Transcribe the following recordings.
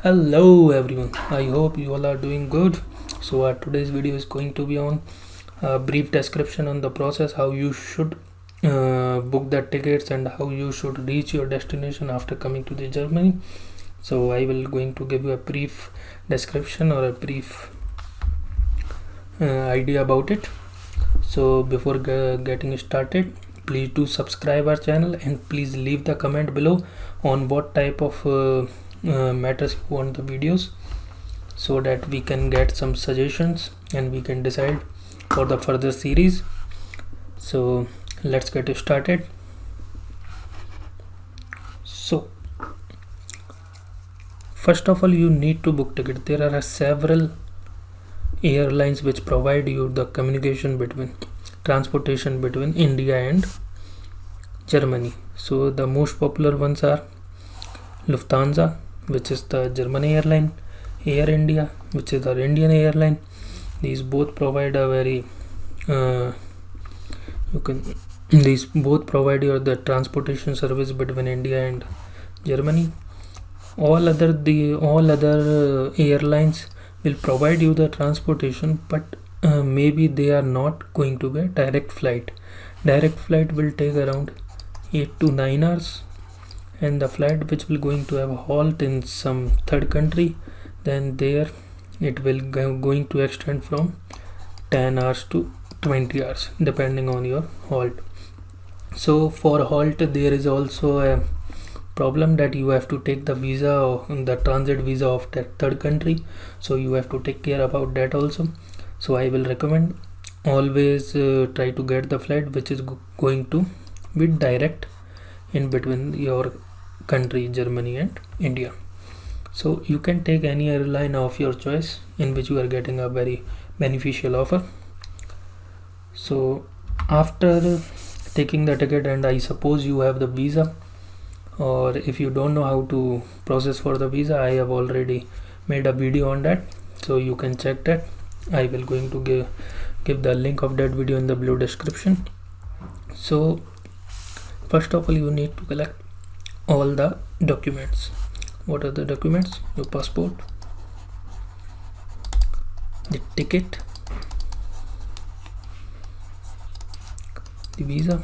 Hello everyone, I hope you all are doing good. So today's video is going to be on a brief description on the process how you should book the tickets and how you should reach your destination after coming to the Germany. So I will going to give you a brief description or a brief idea about it. So before getting started, please do subscribe our channel and please leave the comment below on what type of matters you want the videos, so that we can get some suggestions and we can decide for the further series. So let's get started. So first of all, you need to book ticket. There are several airlines which provide you the communication between transportation between India and Germany. So the most popular ones are Lufthansa, which is the German airline, Air India, which is the Indian airline. These both provide a very these both provide you the transportation service between India and Germany. All other airlines will provide you the transportation, but maybe they are not going to be a direct flight. Direct flight will take around 8 to 9 hours, and the flight which will going to have a halt in some third country, then there it will going to extend from 10 hours to 20 hours depending on your halt. So for halt there is also a problem that you have to take the visa or the transit visa of that third country, so you have to take care about that also. So I will recommend always try to get the flight which is going to be direct in between your country, Germany and India. So you can take any airline of your choice in which you are getting a very beneficial offer. So after taking the ticket, and I suppose you have the visa, or if you don't know how to process for the visa, I have already made a video on that, so you can check that. I will going to give the link of that video in the below description. So first of all, you need to collect all the documents. What are the documents? Your passport, the ticket, the visa.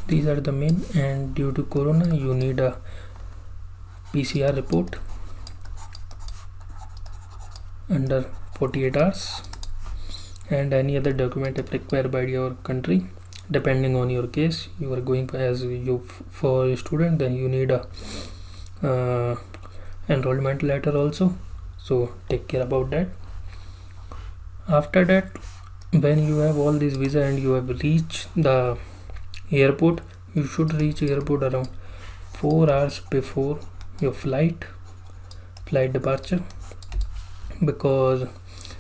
These are the main, and due to corona you need a PCR report under 48 hours, and any other document if required by your country depending on your case. You are going as you for a student, then you need a enrollment letter also, so take care about that. After that, when you have all these visa and you have reached the airport, you should reach airport around 4 hours before your flight departure, because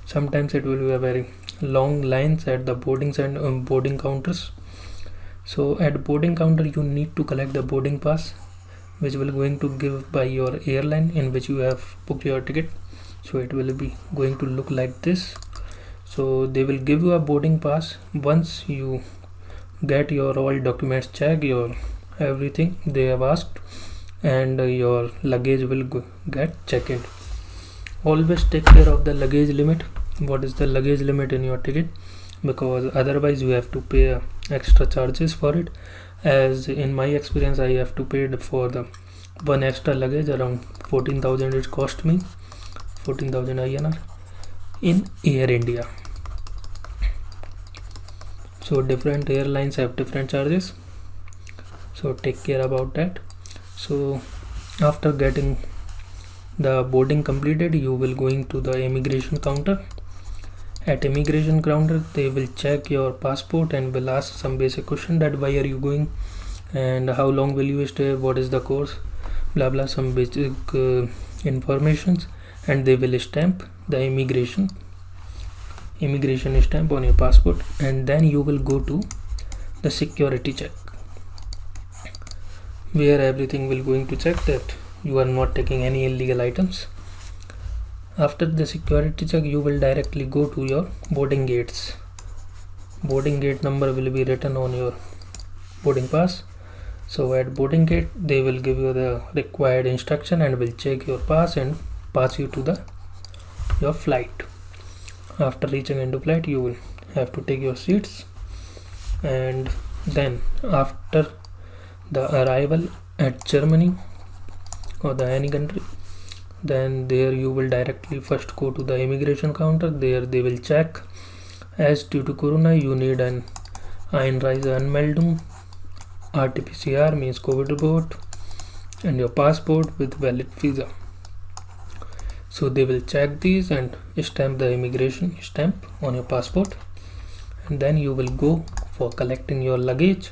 sometimes it will be a very long lines at the boarding counters. So at boarding counter you need to collect the boarding pass which will going to give by your airline in which you have booked your ticket. So it will be going to look like this. So they will give you a boarding pass once you get your all documents checked, your everything they have asked, and your luggage will get checked. Always take care of the luggage limit. What is the luggage limit in your ticket? Because otherwise you have to pay extra charges for it. As in my experience, I have to pay for the one extra luggage around 14,000. It cost me 14,000 INR in Air India. So different airlines have different charges, so take care about that. So after getting the boarding completed, you will going to the immigration counter. At immigration counter they will check your passport and will ask some basic question that why are you going and how long will you stay, what is the course, blah blah, some basic informations, and they will stamp the immigration stamp on your passport, and then you will go to the security check where everything will going to check that you are not taking any illegal items. After the security check, you will directly go to your boarding gates. Boarding gate number will be written on your boarding pass. So at boarding gate they will give you the required instruction and will check your pass and pass you to the your flight. After reaching into flight you will have to take your seats, and then after the arrival at Germany or the any country, then there you will directly first go to the immigration counter. There they will check, as due to corona you need an Einreise Anmeldung, RT-PCR means COVID report, and your passport with valid visa. So they will check these and stamp the immigration stamp on your passport, and then you will go for collecting your luggage.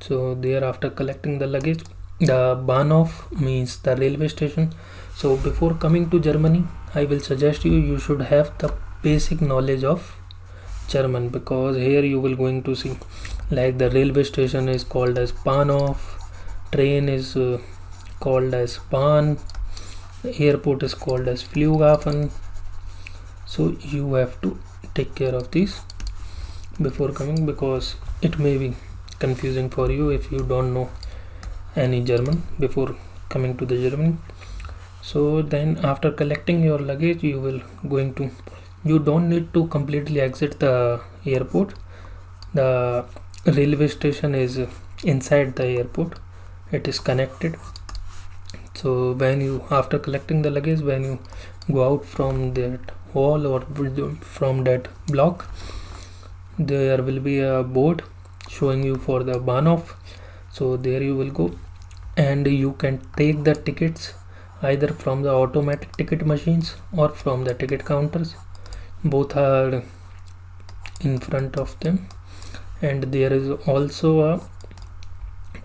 So there, after collecting the luggage, the Bahnhof means the railway station. So before coming to Germany, I will suggest you should have the basic knowledge of German, because here you will going to see like the railway station is called as Bahnhof, train is called as Bahn, airport is called as Flughafen. So you have to take care of these before coming, because it may be confusing for you if you don't know any German before coming to the Germany. So then after collecting your luggage you don't need to completely exit the airport. The railway station is inside the airport, it is connected. So when you, after collecting the luggage, when you go out from that hall or from that block, there will be a board showing you for the Bahnhof. So there you will go, and you can take the tickets either from the automatic ticket machines or from the ticket counters. Both are in front of them, and there is also a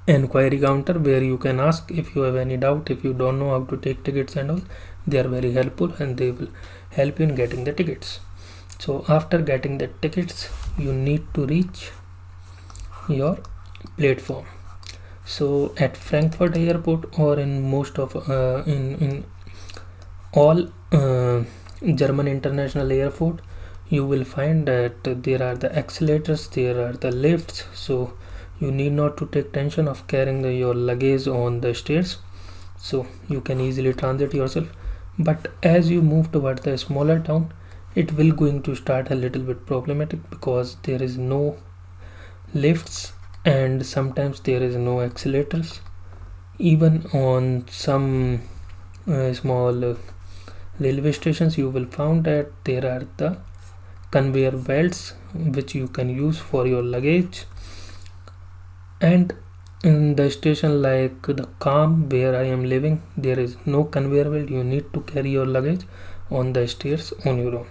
enquiry counter where you can ask if you have any doubt, if you don't know how to take tickets and all. They are very helpful and they will help you in getting the tickets. So after getting the tickets you need to reach your platform. So at Frankfurt airport or in most of in all German international airport, you will find that there are the accelerators, there are the lifts. So you need not to take tension of carrying your luggage on the stairs, so you can easily transit yourself. But as you move towards the smaller town, it will going to start a little bit problematic, because there is no lifts and sometimes there is no accelerators. Even on some small railway stations you will find that there are the conveyor belts which you can use for your luggage. And in the station like the Calm where I am living, there is no conveyor belt. You need to carry your luggage on the stairs on your own.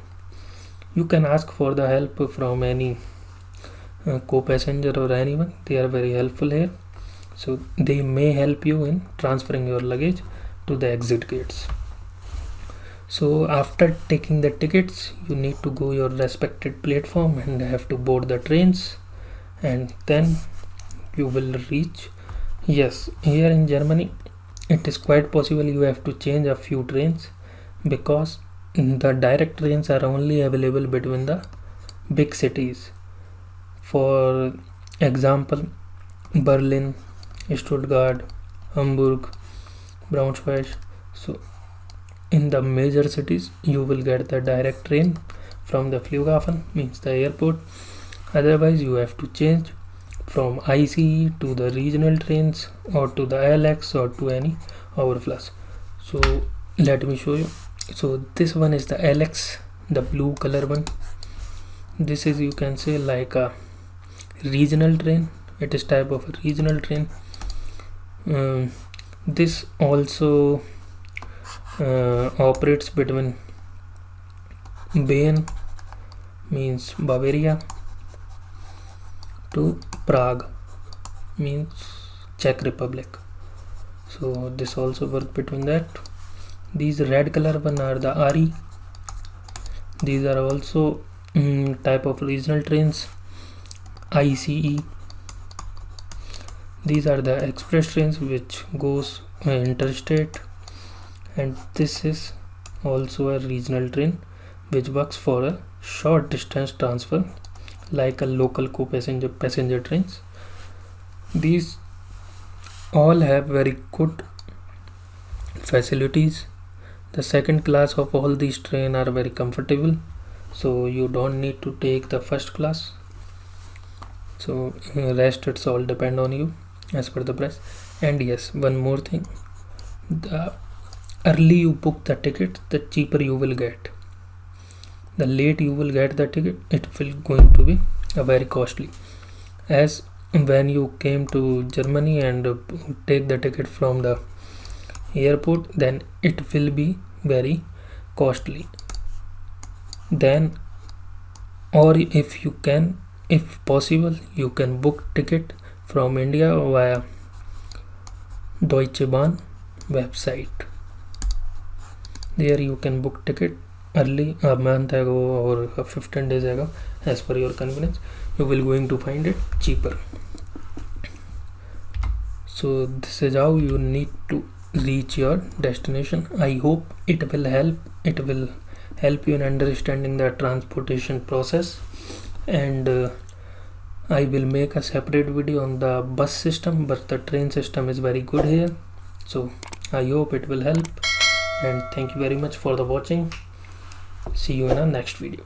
You can ask for the help from any co-passenger or anyone. They are very helpful here, so they may help you in transferring your luggage to the exit gates. So after taking the tickets you need to go your respected platform and have to board the trains, and then you will reach. Yes, here in Germany it is quite possible you have to change a few trains, because the direct trains are only available between the big cities. For example, Berlin, Stuttgart, Hamburg, Braunschweig. So in the major cities you will get the direct train from the Flughafen, means the airport. Otherwise you have to change from ICE to the regional trains or to the LX or to any overflows. So let me show you. So this one is the LX, the blue color one. This is, you can say, like a regional train. It is type of a regional train. This also operates between Bayern, means Bavaria, to Prague, means Czech Republic. So this also work between that. These red color one are the RE. These are also type of regional trains. ICE. These are the express trains which goes interstate, and this is also a regional train which works for a short distance transfer like a local passenger trains. These all have very good facilities. The second class of all these train are very comfortable, so you don't need to take the first class. So rest it's all depend on you as per the price. And yes, one more thing, the early you book the ticket, the cheaper you will get. The late you will get the ticket, it will going to be very costly. As when you came to Germany and take the ticket from the airport, then it will be very costly. Then, or if possible, you can book ticket from India via Deutsche Bahn website. There you can book ticket early, a month ago or 15 days ago, as per your convenience. You will going to find it cheaper. So this is how you need to reach your destination. I hope it will help you in understanding the transportation process. And I will make a separate video on the bus system, but the train system is very good here. So I hope it will help, and thank you very much for the watching. See you in our next video.